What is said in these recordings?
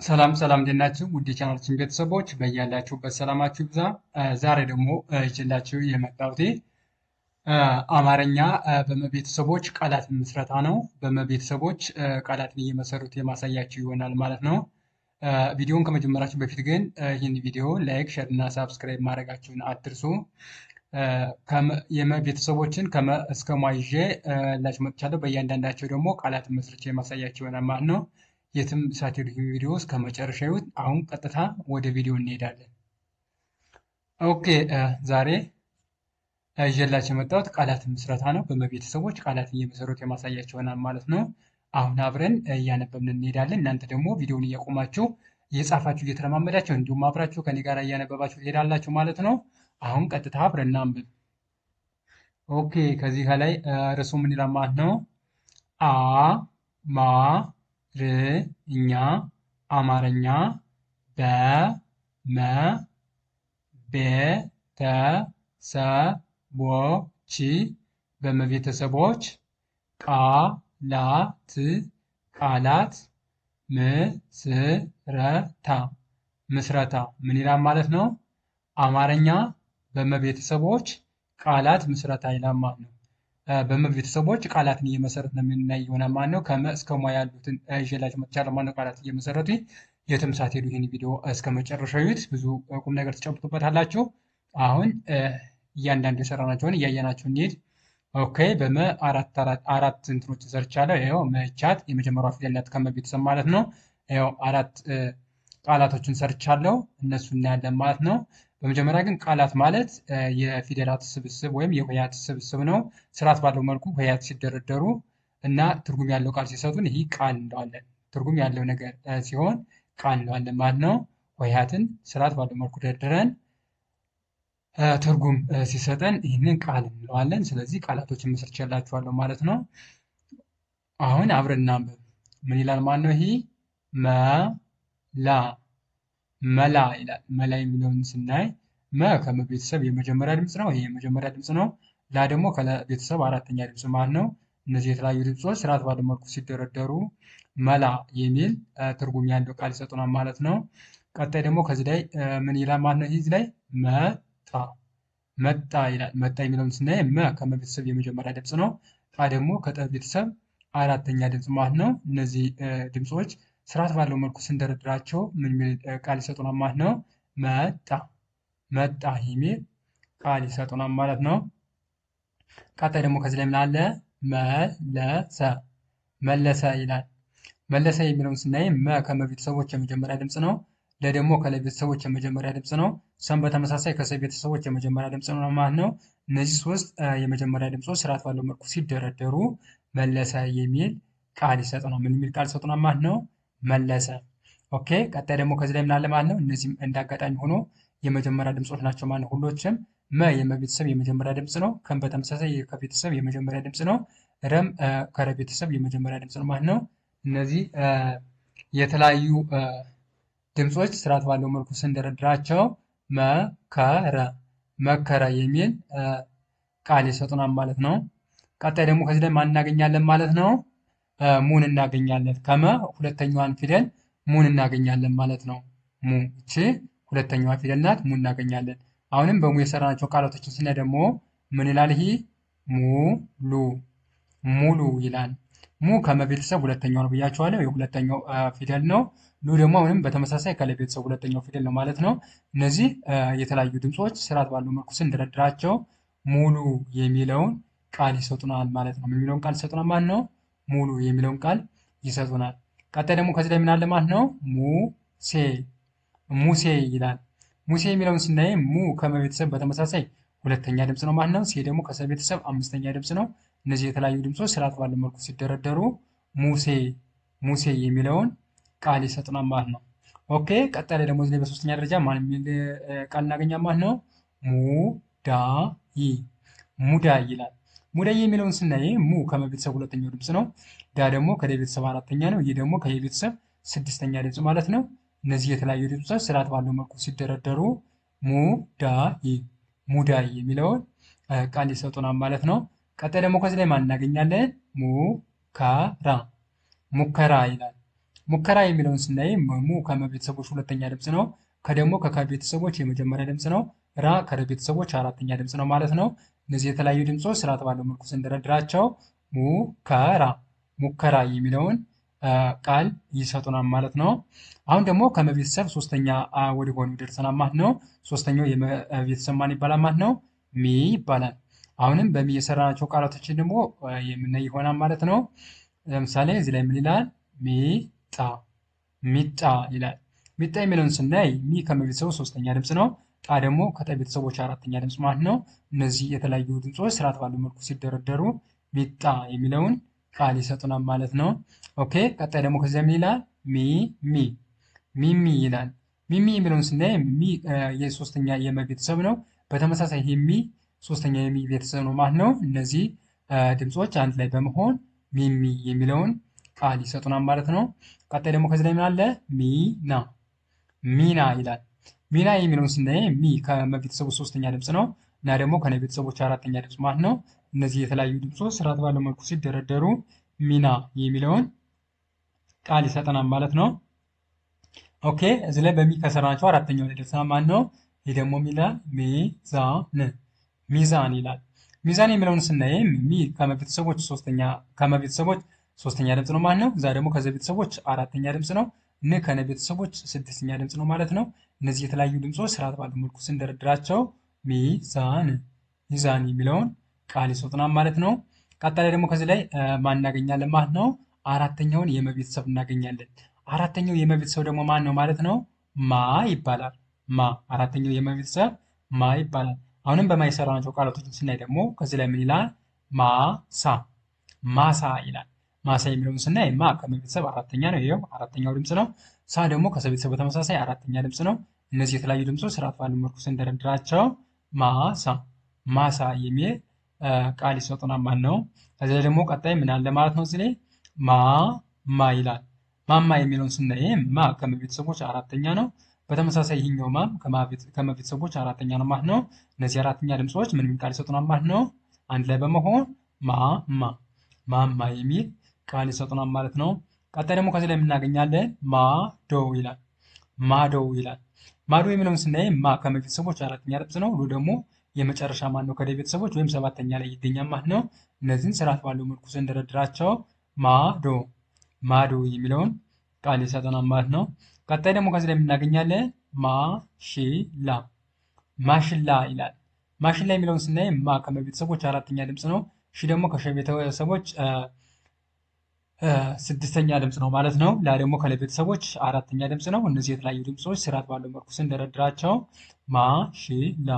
ሰላም ሰላም እንዴት ናችሁ? ውድ የቻናላችን ቤተሰቦች በያላችሁበት ሰላማችሁ ይብዛ። ዛሬ ደግሞ ይዤላችሁ የመጣሁት አማርኛ በመቤተሰቦች ቃላት ምስረታ ነው። በመቤተሰቦች ቃላትን እየመሰሩት የማሳያችሁ ይሆናል ማለት ነው። ቪዲዮውን ከመጀመራችሁ በፊት ግን ይህን ቪዲዮ ላይክ፣ ሼር እና ሳብስክራይብ ማድረጋችሁን አትርሱ። የመቤተሰቦችን ከመ እስከ ሟ ይዤ ላችሁ መጥቻለሁ። በእያንዳንዳቸው ደግሞ ቃላትን መስርቼ የማሳያችሁ ይሆናል ማለት ነው። የትም ሳትሄዱ ይህን ቪዲዮ እስከ መጨረሻ ይዩት። አሁን ቀጥታ ወደ ቪዲዮ እንሄዳለን። ኦኬ ዛሬ ይዤላችሁ የመጣሁት ቃላት ምስረታ ነው። በመቤተሰቦች ቃላት እየመሰሩት የማሳያችሁ ይሆናል ማለት ነው። አሁን አብረን እያነበብን እንሄዳለን። እናንተ ደግሞ ቪዲዮውን እያቆማችሁ እየጻፋችሁ እየተለማመዳችሁ እንዲሁም አብራችሁ ከኔ ጋር እያነበባችሁ ትሄዳላችሁ ማለት ነው። አሁን ቀጥታ አብረን እናንብብ። ኦኬ ከዚህ ከላይ ርዕሱ ምን ይላል ማለት ነው? አ ማ ር እኛ አማርኛ በመ ቤተሰቦች በመቤተሰቦች ቃላት ቃላት ምስረታ ምን ይላል ማለት ነው? አማርኛ በመቤተሰቦች ቃላት ምስረታ ይላል ማለት ነው። በመቤተሰቦች ቃላትን እየመሰረት ነው የምናይ ይሆናል ማለት ነው። ከመ እስከ ሟ ያሉትን ይዤላችሁ መጥቻለሁ ማለት ነው። ቃላት እየመሰረቱ የትም ሳትሄዱ ይህን ቪዲዮ እስከ መጨረሻው እዩት። ብዙ ቁም ነገር ትጨብጡበታላችሁ። አሁን እያንዳንዱ የሰራናቸውን እያየናቸው እንሂድ። ኦኬ በመ አራት እንትኖች ሰርቻለሁ። ይኸው መቻት የመጀመሪያው ፊደል ናት ከመቤተሰብ ማለት ነው። ይኸው አራት ቃላቶችን ሰርቻለሁ። እነሱ እናያለን ማለት ነው። በመጀመሪያ ግን ቃላት ማለት የፊደላት ስብስብ ወይም የሆሄያት ስብስብ ነው። ስርዓት ባለው መልኩ ሆሄያት ሲደረደሩ እና ትርጉም ያለው ቃል ሲሰጡን ይህ ቃል እንለዋለን። ትርጉም ያለው ነገር ሲሆን ቃል እንለዋለን ማለት ነው። ሆሄያትን ስርዓት ባለው መልኩ ደርድረን ትርጉም ሲሰጠን ይህንን ቃል እንለዋለን። ስለዚህ ቃላቶችን መስርቼላችኋለሁ ማለት ነው። አሁን አብረን እናንብብ። ምን ይላል ማለት ነው? ይህ መላ መላ ይላል። መላ የሚለውን ስናይ መ ከመቤተሰብ የመጀመሪያ ድምፅ ነው። ይሄ የመጀመሪያ ድምፅ ነው። ላ ደግሞ ከቤተሰብ አራተኛ ድምፅ ማለት ነው። እነዚህ የተለያዩ ድምፆች ስርዓት ባለው መልኩ ሲደረደሩ መላ የሚል ትርጉም ያለው ቃል ይሰጡናል ማለት ነው። ቀጣይ ደግሞ ከዚህ ላይ ምን ይላል ማለት ነው? ይህ ላይ መጣ መጣ ይላል። መጣ የሚለውን ስናይ መ ከመቤተሰብ የመጀመሪያ ድምፅ ነው። ጣ ደግሞ ከጠቤተሰብ አራተኛ ድምፅ ማለት ነው። እነዚህ ድምፆች ስርዓት ባለው መልኩ ስንደረድራቸው ምን የሚል ቃል ይሰጡናል ማለት ነው? መጣ መጣ የሚል ቃል ይሰጡናል ማለት ነው። ቀጣይ ደግሞ ከዚህ ላይ ምን አለ? መለሰ መለሰ ይላል። መለሰ የሚለውን ስናይ መ ከመቤተሰቦች የመጀመሪያ ድምፅ ነው። ለ ደግሞ ከለቤተሰቦች የመጀመሪያ ድምፅ ነው። ሰም በተመሳሳይ ከሰቤተሰቦች የመጀመሪያ ድምፅ ነው ማለት ነው። እነዚህ ሶስት የመጀመሪያ ድምፆች ስርዓት ባለው መልኩ ሲደረደሩ መለሰ የሚል ቃል ይሰጡናል። ምን የሚል ቃል ይሰጡናል ማለት ነው? መለሰ። ኦኬ ቀጣይ ደግሞ ከዚህ ላይ ምን አለ ማለት ነው? እነዚህም እንዳጋጣሚ ሆኖ የመጀመሪያ ድምፆች ናቸው ማለት ነው። ሁሎችም መ የመቤተሰብ የመጀመሪያ ድምፅ ነው። ከም በተመሳሳይ ከቤተሰብ የመጀመሪያ ድምፅ ነው። ረም ከረቤተሰብ የመጀመሪያ ድምፅ ነው ማለት ነው። እነዚህ የተለያዩ ድምፆች ስርዓት ባለው መልኩ ስንደረድራቸው መከረ መከረ የሚል ቃል ይሰጡናል ማለት ነው። ቀጣይ ደግሞ ከዚህ ላይ ማን እናገኛለን ማለት ነው? ሙን እናገኛለን። ከመ ሁለተኛዋን ፊደል ሙን እናገኛለን ማለት ነው። ሙ እቺ ሁለተኛዋ ፊደል ናት። ሙ እናገኛለን። አሁንም በሙ የሰራናቸው ቃላቶችን ስናይ ደግሞ ምን ይላል? ይሄ ሙሉ ሙሉ ይላል። ሙ ከመቤተሰብ ሁለተኛው ነው ብያቸዋለሁ። የሁለተኛው ፊደል ነው። ሉ ደግሞ አሁንም በተመሳሳይ ከለቤተሰብ ሁለተኛው ፊደል ነው ማለት ነው። እነዚህ የተለያዩ ድምፆች ስርዓት ባለው መልኩ ስንደረድራቸው ሙሉ የሚለውን ቃል ይሰጡናል ማለት ነው። የሚለውን ቃል ይሰጡናል ማለት ነው። ሙሉ የሚለውን ቃል ይሰጡናል። ቀጣይ ደግሞ ከዚህ ላይ ምን አለ ማለት ነው? ሙሴ ሙሴ ይላል። ሙሴ የሚለውን ስናይ ሙ ከመቤተሰብ በተመሳሳይ ሁለተኛ ድምፅ ነው ማለት ነው። ሴ ደግሞ ከሰቤተሰብ አምስተኛ ድምፅ ነው። እነዚህ የተለያዩ ድምፆች ስርዓት ባለው መልኩ ሲደረደሩ ሙሴ ሙሴ የሚለውን ቃል ይሰጡናል ማለት ነው። ኦኬ ቀጣይ ላይ ደግሞ እዚህ በሶስተኛ ደረጃ ማን የሚል ቃል እናገኛለን ማለት ነው? ሙዳይ ሙዳይ ይላል። ሙዳይ የሚለውን ስናይ ሙ ከመቤተሰብ ሁለተኛው ድምፅ ነው። ዳ ደግሞ ከቤተሰብ አራተኛ ነው። ይህ ደግሞ ከየቤተሰብ ስድስተኛ ድምፅ ማለት ነው። እነዚህ የተለያዩ ድምፆች ስርዓት ባለው መልኩ ሲደረደሩ ሙዳይ ሙዳይ የሚለውን ቃል ይሰጡናል ማለት ነው። ቀጣይ ደግሞ ከዚህ ላይ ማን እናገኛለን? ሙከራ ሙከራ ይላል። ሙከራ የሚለውን ስናይ ሙ ከመቤተሰቦች ሁለተኛ ድምፅ ነው። ከደግሞ ከከቤተሰቦች የመጀመሪያ ድምፅ ነው። ራ ከቤተሰቦች አራተኛ ድምፅ ነው ማለት ነው። እነዚህ የተለያዩ ድምፆች ስርዓት ባለው መልኩ ስንደረድራቸው ሙከራ ሙከራ የሚለውን ቃል ይሰጡናል ማለት ነው። አሁን ደግሞ ከመቤተሰብ ሶስተኛ ወደ ሆኑ ደርሰናል ማለት ነው። ሶስተኛው የመቤተሰብ ማን ይባላል ማለት ነው? ሚ ይባላል። አሁንም በሚ የሰራናቸው ቃላቶችን ደግሞ የምናይ ይሆናል ማለት ነው። ለምሳሌ እዚህ ላይ ምን ይላል? ሚጣ ሚጣ ይላል። ሚጣ የሚለውን ስናይ ሚ ከመቤተሰቡ ሶስተኛ ድምፅ ነው። ጣ ደግሞ ከጠ ቤተሰቦች አራተኛ ድምፅ ማለት ነው። እነዚህ የተለያዩ ድምፆች ስርዓት ባለው መልኩ ሲደረደሩ ሚጣ የሚለውን ቃል ይሰጡናል ማለት ነው። ኦኬ ቀጣይ ደግሞ ከዚያ ምን ይላል? ሚሚ ሚሚ ይላል። ሚሚ የሚለውን ስናይ ሚ የሶስተኛ የመ ቤተሰብ ነው። በተመሳሳይ ሚ ሶስተኛ የሚ ቤተሰብ ነው ማለት ነው። እነዚህ ድምፆች አንድ ላይ በመሆን ሚሚ የሚለውን ቃል ይሰጡናል ማለት ነው። ቀጣይ ደግሞ ከዚህ ላይ ምን አለ? ሚና ሚና ይላል። ሚና የሚለውን ስናይ ሚ ከመቤተሰቡ ሶስተኛ ድምፅ ነው እና ደግሞ ከነ ቤተሰቦች አራተኛ ድምፅ ማለት ነው። እነዚህ የተለያዩ ድምፆች ስርዓት ባለው መልኩ ሲደረደሩ ሚና የሚለውን ቃል ይሰጠናል ማለት ነው። ኦኬ እዚህ ላይ በሚ ከሰራናቸው አራተኛው ላይ ደርሰናል ማለት ነው። ይህ ደግሞ ሚላል ሚዛን ሚዛን ይላል። ሚዛን የሚለውን ስናይ ሚ ከመቤተሰቦች ሶስተኛ ድምፅ ነው ማለት ነው። እዛ ደግሞ ከዚ ቤተሰቦች አራተኛ ድምፅ ነው። ን ከነ ቤተሰቦች ስድስተኛ ድምፅ ነው ማለት ነው። እነዚህ የተለያዩ ድምፆች ስርዓት ባለው መልኩ ስንደረድራቸው ሚዛን ሚዛን የሚለውን ቃል ይሰጡናል ማለት ነው። ቀጣይ ደግሞ ከዚህ ላይ ማን እናገኛለን ማለት ነው? አራተኛውን የመቤተሰብ እናገኛለን። አራተኛው የመቤተሰብ ደግሞ ማን ነው ማለት ነው? ማ ይባላል። ማ አራተኛው የመቤተሰብ ማ ይባላል። አሁንም በማይሰራናቸው ቃላቶችን ስናይ ደግሞ ከዚህ ላይ ምን ይላል? ማሳ ማሳ ይላል። ማሳ የሚለውን ስናይ ማ ከመቤተሰብ አራተኛ ነው። ይኸው አራተኛው ድምፅ ነው። ሳ ደግሞ ከሰቤተሰብ በተመሳሳይ አራተኛ ድምፅ ነው። እነዚህ የተለያዩ ድምፆች ስርዓት ባለው መልኩ ስንደረድራቸው ማሳ ማሳ የሚል ቃል ይሰጡናል ማለት ነው። ከዚህ ደግሞ ቀጣይ ምን አለ ማለት ነው? እዚህ ላይ ማማ ይላል። ማማ የሚለውን ስናይ ማ ከመቤተሰቦች አራተኛ ነው። በተመሳሳይ ይህኛው ማም ከመቤተሰቦች አራተኛ ነው ማለት ነው። እነዚህ አራተኛ ድምፆች ምን ቃል ይሰጡናል ማለት ነው? አንድ ላይ በመሆን ማማ ማማ የሚል ቃል ይሰጡናል ማለት ነው። ቀጣይ ደግሞ ከዚህ ላይ የምናገኛለን ማዶ ይላል። ማዶ ይላል። ማዶ የሚለውን ስናይ ማ ከመቤተሰቦች አራተኛ ድምፅ ነው። ዶ ደግሞ የመጨረሻ ማን ነው? ከደ ቤተሰቦች ወይም ሰባተኛ ላይ ይገኛል ማለት ነው። እነዚህን ስርዓት ባለው መልኩ ስንደረድራቸው ማዶ ማዶ የሚለውን ቃል ይሰጠናል ማለት ነው። ቀጣይ ደግሞ ከዚህ ላይ የምናገኛለን ማሽላ ማሽላ ይላል። ማሽላ የሚለውን ስናይ ማ ከመቤተሰቦች አራተኛ ድምፅ ነው። ሺ ደግሞ ከሸቤተሰቦች ስድስተኛ ድምፅ ነው ማለት ነው። ላ ደግሞ ከለቤተሰቦች አራተኛ ድምፅ ነው። እነዚህ የተለያዩ ድምፆች ስርዓት ባለው መልኩ ስንደረድራቸው ማሽላ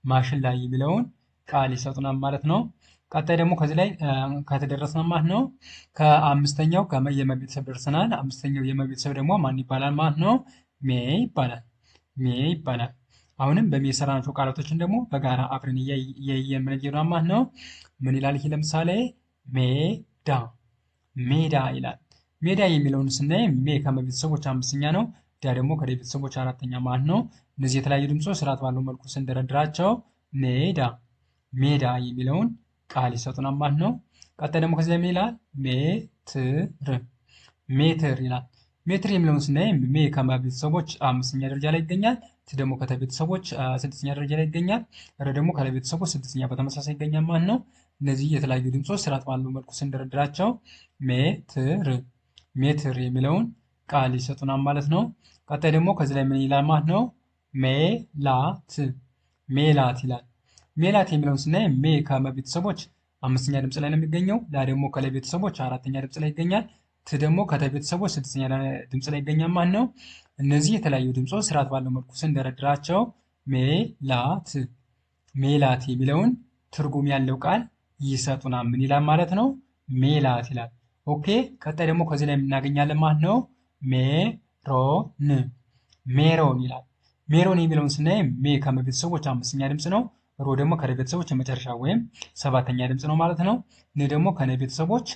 ማሽላ የሚለውን ቃል ይሰጡናል ማለት ነው። ቀጣይ ደግሞ ከዚህ ላይ ከተደረስን ማለት ነው ከአምስተኛው የመቤተሰብ ደርሰናል። አምስተኛው የመቤተሰብ ደግሞ ማን ይባላል ማለት ነው? ሜ ይባላል። ሜ ይባላል። አሁንም በሜ የሰራናቸው ቃላቶችን ደግሞ በጋራ አብረን የምንጀምር ማለት ነው። ምን ይላል ይሄ? ለምሳሌ ሜዳ ሜዳ ይላል። ሜዳ የሚለውን ስናይ ሜ ከመቤተሰቦች አምስተኛ ነው። ዳ ደግሞ ከደ ቤተሰቦች አራተኛ ማለት ነው። እነዚህ የተለያዩ ድምፆች ስርዓት ባለው መልኩ ስንደረድራቸው ሜዳ ሜዳ የሚለውን ቃል ይሰጡናል ማለት ነው። ቀጣይ ደግሞ ከዚህ ላይ ምን ይላል? ሜትር ሜትር ይላል። ሜትር የሚለውን ስናይ ሜ ከመቤተሰቦች አምስተኛ ደረጃ ላይ ይገኛል። ት ደግሞ ከተቤተሰቦች ስድስተኛ ደረጃ ላይ ይገኛል። ረ ደግሞ ከቤተሰቦች ስድስተኛ በተመሳሳይ ይገኛል ማለት ነው። እነዚህ የተለያዩ ድምፆች ስርዓት ባለው መልኩ ስንደረድራቸው ሜትር ሜትር የሚለውን ቃል ይሰጡናል ማለት ነው። ቀጣይ ደግሞ ከዚህ ላይ ምን ይላል ማለት ነው? ሜላት ሜላት ይላል። ሜላት የሚለውን ስናይ ሜ ከመቤተሰቦች አምስተኛ ድምፅ ላይ ነው የሚገኘው። ላ ደግሞ ከለቤተሰቦች አራተኛ ድምፅ ላይ ይገኛል። ት ደግሞ ከተቤተሰቦች ስድስተኛ ድምፅ ላይ ይገኛል ማለት ነው። እነዚህ የተለያዩ ድምፆች ስርዓት ባለው መልኩ ስንደረድራቸው ሜላት ሜላት የሚለውን ትርጉም ያለው ቃል ይሰጡናል። ምን ይላል ማለት ነው? ሜላት ይላል። ኦኬ ቀጣይ ደግሞ ከዚህ ላይ የምናገኛለን ማለት ነው ሜሮን ሜሮን ይላል። ሜሮን የሚለውን ስናይ ሜ ከመቤተሰቦች አምስተኛ ድምፅ ነው። ሮ ደግሞ ከቤተሰቦች የመጨረሻ ወይም ሰባተኛ ድምፅ ነው ማለት ነው። ን ደግሞ ከነ ቤተሰቦች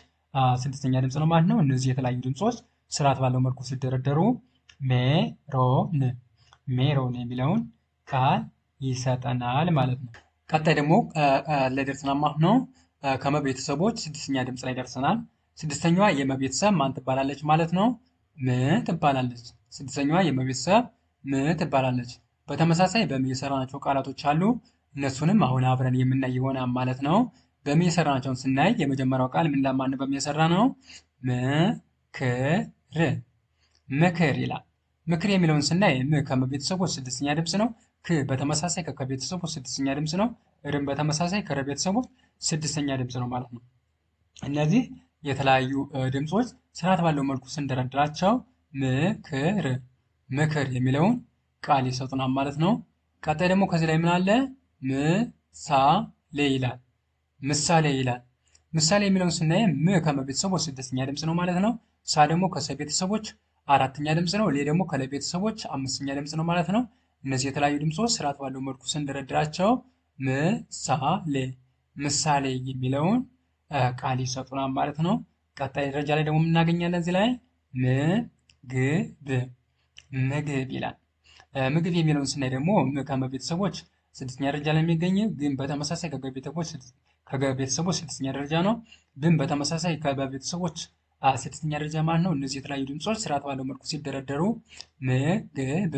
ስድስተኛ ድምፅ ነው ማለት ነው። እነዚህ የተለያዩ ድምፆች ስርዓት ባለው መልኩ ሲደረደሩ ሜሮን ሜሮን የሚለውን ቃል ይሰጠናል ማለት ነው። ቀጣይ ደግሞ ላይ ደርሰናል ማለት ነው። ከመቤተሰቦች ስድስተኛ ድምፅ ላይ ደርሰናል። ስድስተኛዋ የመቤተሰብ ማን ትባላለች ማለት ነው? ም ትባላለች። ስድስተኛዋ የመ ቤተሰብ ም ትባላለች። በተመሳሳይ በም የሰራናቸው ቃላቶች አሉ። እነሱንም አሁን አብረን የምናይ ይሆናል ማለት ነው። በም የሰራናቸውን ስናይ የመጀመሪያው ቃል ምን ለማን በም የሰራ ነው? ምክር ምክር ይላል። ምክር የሚለውን ስናይ ም ከመቤተሰቦች ስድስተኛ ድምፅ ነው። ክ በተመሳሳይ ከቤተሰቦች ስድስተኛ ድምፅ ነው። ርም በተመሳሳይ ከረቤተሰቦች ስድስተኛ ድምፅ ነው ማለት ነው። እነዚህ የተለያዩ ድምፆች ስርዓት ባለው መልኩ ስንደረድራቸው ምክር ምክር የሚለውን ቃል ይሰጡናል ማለት ነው። ቀጣይ ደግሞ ከዚህ ላይ ምን አለ? ምሳሌ ይላል። ምሳሌ ይላል። ምሳሌ የሚለውን ስናይ ም ከመቤተሰቦች ስድስተኛ ድምፅ ነው ማለት ነው። ሳ ደግሞ ከሰ ቤተሰቦች አራተኛ ድምፅ ነው። ሌ ደግሞ ከለ ቤተሰቦች አምስተኛ ድምፅ ነው ማለት ነው። እነዚህ የተለያዩ ድምፆች ስርዓት ባለው መልኩ ስንደረድራቸው ምሳሌ ምሳሌ የሚለውን ቃል ይሰጡናል ማለት ነው። ቀጣይ ደረጃ ላይ ደግሞ የምናገኛለን እዚህ ላይ ምግብ ምግብ ይላል። ምግብ የሚለውን ስናይ ደግሞ ከመቤተሰቦች ስድስተኛ ደረጃ ላይ የሚገኝ ግን በተመሳሳይ ከቤተሰቦች ስድስተኛ ደረጃ ነው። ግን በተመሳሳይ ከቤተሰቦች ስድስተኛ ደረጃ ማለት ነው። እነዚህ የተለያዩ ድምፆች ስርዓት ባለው መልኩ ሲደረደሩ ምግብ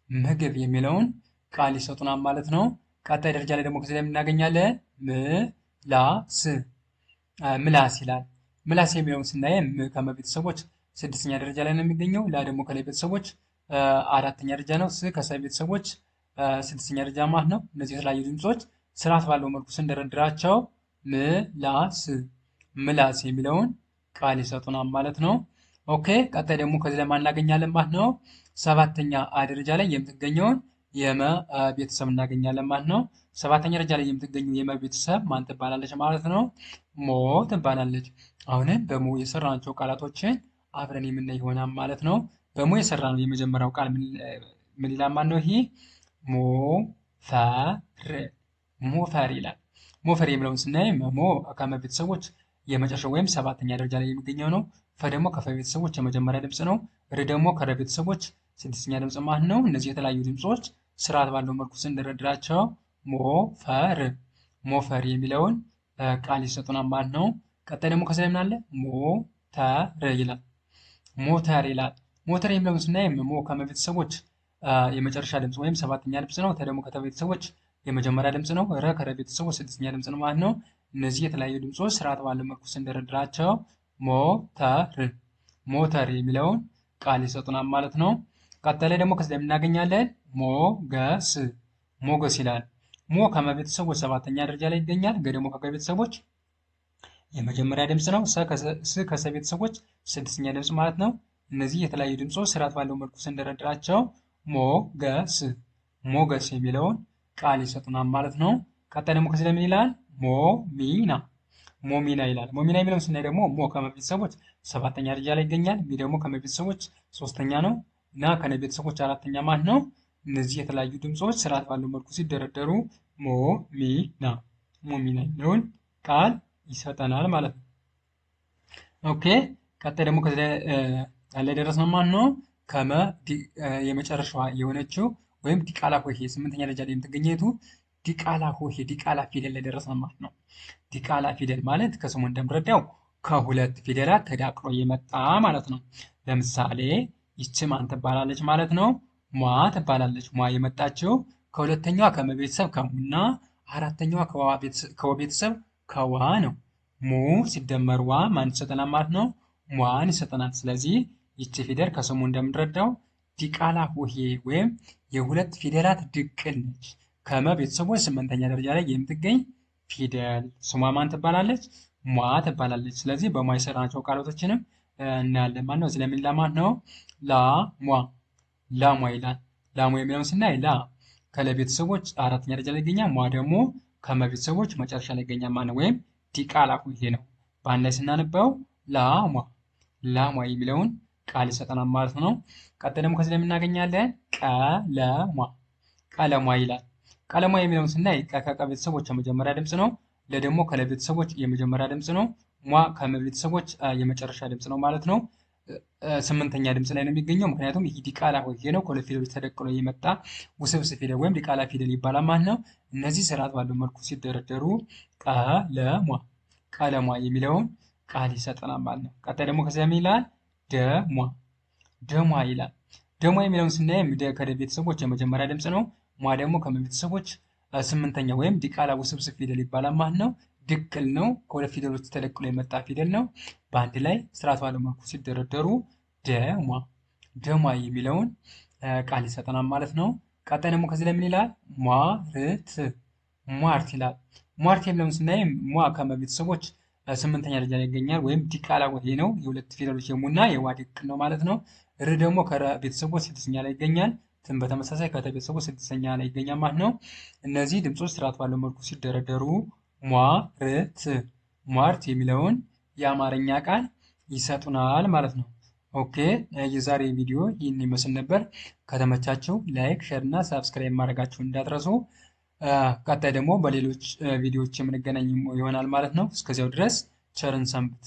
ምግብ የሚለውን ቃል ይሰጡናል ማለት ነው። ቀጣይ ደረጃ ላይ ደግሞ ከዚህ ላይ የምናገኛለን ምላስ ምላስ ይላል። ምላስ የሚለውን ስናይ ም ከመቤተሰቦች ስድስተኛ ደረጃ ላይ ነው የሚገኘው። ላ ደግሞ ከላይ ቤተሰቦች አራተኛ ደረጃ ነው። ስ ከሰ ቤተሰቦች ስድስተኛ ደረጃ ማለት ነው። እነዚህ የተለያዩ ድምፆች ስርዓት ባለው መልኩ ስንደረድራቸው ምላስ ምላስ የሚለውን ቃል ይሰጡናል ማለት ነው። ኦኬ ቀጣይ ደግሞ ከዚህ ላይ እናገኛለን ማለት ነው። ሰባተኛ ደረጃ ላይ የምትገኘውን የመ ቤተሰብ እናገኛለን ማለት ነው። ሰባተኛ ደረጃ ላይ የምትገኘው የመ ቤተሰብ ማን ትባላለች ማለት ነው? ሞ ትባላለች። አሁንም በሞ የሰራናቸው ቃላቶችን አብረን የምናይ ይሆናል ማለት ነው። በሞ የሰራነው የመጀመሪያው ቃል ምን ይላል ማለት ነው? ይሄ ሞፈር ይላል። ሞፈር የሚለውን ስናይ ሞ ከመ ቤተሰቦች የመጨረሻው ወይም ሰባተኛ ደረጃ ላይ የሚገኘው ነው። ፈ ደግሞ ከፈ ቤተሰቦች የመጀመሪያ ድምፅ ነው። ር ደግሞ ከረ ቤተሰቦች ስድስተኛ ድምፅ ማለት ነው። እነዚህ የተለያዩ ድምፆች ስርዓት ባለው መልኩ ስንደረድራቸው ሞፈር የሚለውን ቃል ይሰጡናል ማለት ነው። ቀጣይ ደግሞ ከዚህ ላይ ምን አለ? ሞተር ይላል። ሞተር ይላል። ሞተር የሚለውን ስናይ ሞ ከመቤተሰቦች የመጨረሻ ድምፅ ወይም ሰባተኛ ድምፅ ነው። ተ ደግሞ ከተ ቤተሰቦች የመጀመሪያ ድምፅ ነው። ረ ከረ ቤተሰቦች ስድስተኛ ድምፅ ነው ማለት ነው። እነዚህ የተለያዩ ድምፆች ስርዓት ባለው መልኩ ስንደረድራቸው ሞተር የሚለውን ቃል ይሰጡናል ማለት ነው። ቀጣይ ላይ ደግሞ ከዚህ ላይ የምናገኛለን ሞገስ ይላል። ሞ ከመቤተሰቦች ሰባተኛ ደረጃ ላይ ይገኛል። ገ ደግሞ ከቤተሰቦች የመጀመሪያ ድምፅ ነው። ስ ከሰ ቤተሰቦች ስድስተኛ ድምፅ ማለት ነው። እነዚህ የተለያዩ ድምፆች ስርዓት ባለው መልኩ ስንደረድራቸው ሞገስ የሚለውን ቃል ይሰጡናል ማለት ነው። ቀጣይ ደግሞ ከዚህ ላይ ምን ይላል? ሞሚና ይላል። ሞሚና የሚለውን ስናይ ደግሞ ሞ ከመቤተሰቦች ሰባተኛ ደረጃ ላይ ይገኛል። ሚ ደግሞ ከመቤተሰቦች ሶስተኛ ነው እና ከነቤተሰቦች አራተኛ ማለት ነው። እነዚህ የተለያዩ ድምፆች ስርዓት ባለው መልኩ ሲደረደሩ ሞሚና የሚለውን ቃል ይሰጠናል ማለት ነው። ኦኬ ቀጣይ ደግሞ ከዚህ ላይ ደረስነው ማለት ነው። ከመ የመጨረሻዋ የሆነችው ወይም ዲቃላ ሆሄ ስምንተኛ ደረጃ ላይ የምትገኘቱ ዲቃላ ሆሄ ዲቃላ ፊደል ላይ ደረስነው ማለት ነው። ዲቃላ ፊደል ማለት ከስሙ እንደምረዳው ከሁለት ፊደላት ተዳቅሎ የመጣ ማለት ነው። ለምሳሌ ይቺ ማን ትባላለች ማለት ነው? ሟ ትባላለች። ሟ የመጣችው ከሁለተኛዋ ከመቤተሰብ ከሙና አራተኛዋ ከወቤተሰብ ከዋ ነው። ሙ ሲደመር ዋ ማን ይሰጠናል ማለት ነው? ሟን ይሰጠናል። ስለዚህ ይቺ ፊደል ከስሙ እንደምንረዳው ዲቃላ ሆሄ ወይም የሁለት ፊደላት ድቅል ነች። ከመ ቤተሰቦች ስምንተኛ ደረጃ ላይ የምትገኝ ፊደል ስሟ ማን ትባላለች? ሟ ትባላለች። ስለዚህ በሟ የሰራናቸው ቃላቶችንም እናያለን ማለት ነው። እዚህ ላይ ምን ለማለት ነው? ላሟ ይላል። ላሟ የሚለውን ስናይ ላ ከለቤተሰቦች አራተኛ ደረጃ ላይ ይገኛል። ሟ ደግሞ ከመቤተሰቦች መጨረሻ ላይ ይገኛል ማለት ነው። ወይም ዲቃላ ሆሄ ነው። በአንድ ላይ ስናነበው ላሟ የሚለውን ቃል ይሰጠናል ማለት ነው። ቀጥል ደግሞ ከዚህ ላይ የምናገኛለን ቀለሟ ይላል። ቀለሟ የሚለውን ስናይ ከቀ ቤተሰቦች የመጀመሪያ ድምፅ ነው። ለ ደግሞ ከለ ቤተሰቦች የመጀመሪያ ድምፅ ነው። ሟ ከመቤተሰቦች የመጨረሻ ድምፅ ነው ማለት ነው። ስምንተኛ ድምፅ ላይ ነው የሚገኘው። ምክንያቱም ይህ ዲቃላ ሆሄ ነው። ከሁለት ፊደሎች ተደቅሎ የመጣ ውስብስብ ፊደል ወይም ዲቃላ ፊደል ይባላል ማለት ነው። እነዚህ ስርዓት ባለው መልኩ ሲደረደሩ ቀለሟ የሚለውን ቃል ይሰጠናል ማለት ነው። ቀጣይ ደግሞ ከዚያ ምን ይላል? ደሟ ይላል። ደሟ የሚለውን ስናይም ከደ ቤተሰቦች የመጀመሪያ ድምፅ ነው። ሟ ደግሞ ከመቤተሰቦች ስምንተኛ ወይም ዲቃላ ውስብስብ ፊደል ይባላል ማለት ነው። ድቅል ነው። ከሁለት ፊደሎች ተለቅሎ የመጣ ፊደል ነው። በአንድ ላይ ስርዓት ባለው መልኩ ሲደረደሩ ደሟ የሚለውን ቃል ይሰጠናል ማለት ነው። ቀጣይ ደግሞ ከዚህ ላይ ምን ይላል? ሟርት ይላል። ሟርት የሚለውን ስናይም ሟ ከመቤተሰቦች ስምንተኛ ደረጃ ላይ ይገኛል። ወይም ዲቃላ ይሄ ነው። የሁለት ፊደሎች የሙና የዋ ድቅል ነው ማለት ነው። ር ደግሞ ከቤተሰቦች ስድስተኛ ላይ ይገኛል። ትን በተመሳሳይ ከቤተሰቦች ስድስተኛ ላይ ይገኛል ማለት ነው። እነዚህ ድምፆች ስርዓት ባለው መልኩ ሲደረደሩ ሟርት የሚለውን የአማርኛ ቃል ይሰጡናል ማለት ነው። ኦኬ የዛሬ ቪዲዮ ይህን ይመስል ነበር። ከተመቻችሁ ላይክ፣ ሼር እና ሳብስክራይብ ማድረጋችሁን እንዳትረሱ። ቀጣይ ደግሞ በሌሎች ቪዲዮዎች የምንገናኝ ይሆናል ማለት ነው። እስከዚያው ድረስ ቸርን ሰንብት።